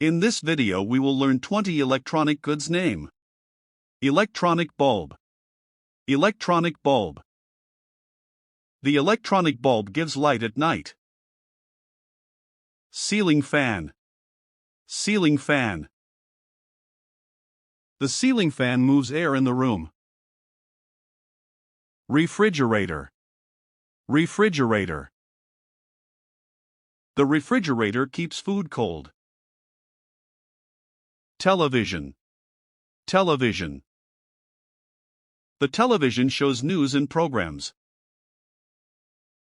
In this video we will learn 20 electronic goods name. Electronic bulb. Electronic bulb. The electronic bulb gives light at night. Ceiling fan. Ceiling fan. The ceiling fan moves air in the room. Refrigerator. Refrigerator. The refrigerator keeps food cold. Television. Television. The television shows news and programs.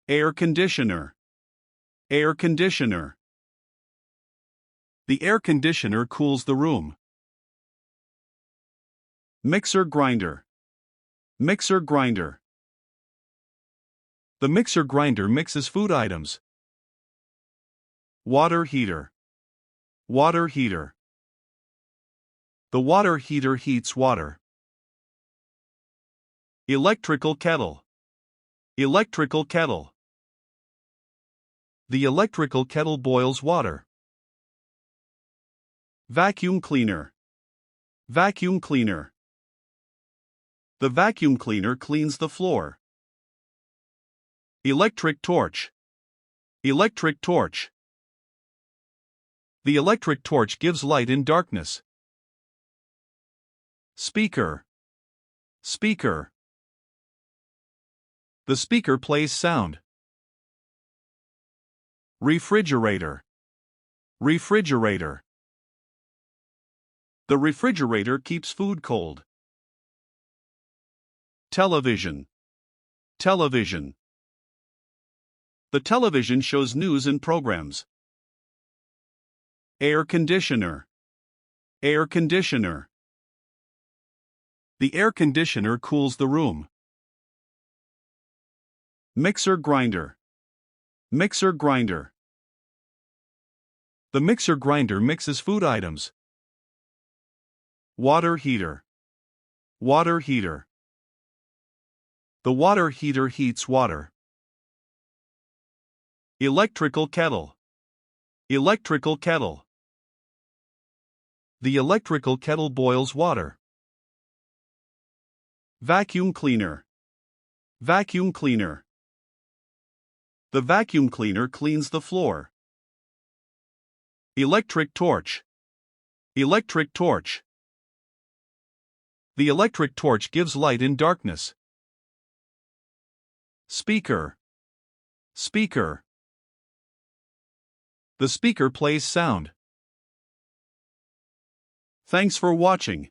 Air conditioner. Air conditioner. The air conditioner cools the room. Mixer grinder. Mixer grinder. The mixer grinder mixes food items. Water heater. Water heater. The water heater heats water. Electrical kettle. Electrical kettle. The electrical kettle boils water. Vacuum cleaner. Vacuum cleaner. The vacuum cleaner cleans the floor. Electric torch. Electric torch. The electric torch gives light in darkness. Speaker. Speaker. The speaker plays sound. Refrigerator. Refrigerator. The refrigerator keeps food cold. Television. Television. The television shows news and programs. Air conditioner. Air conditioner. The air conditioner cools the room. Mixer grinder. Mixer grinder. The mixer grinder mixes food items. Water heater. Water heater. The water heater heats water. Electrical kettle. Electrical kettle. The electrical kettle boils water. Vacuum cleaner. Vacuum cleaner. The vacuum cleaner cleans the floor. Electric torch. Electric torch. The electric torch gives light in darkness. Speaker. Speaker. The speaker plays sound. Thanks for watching.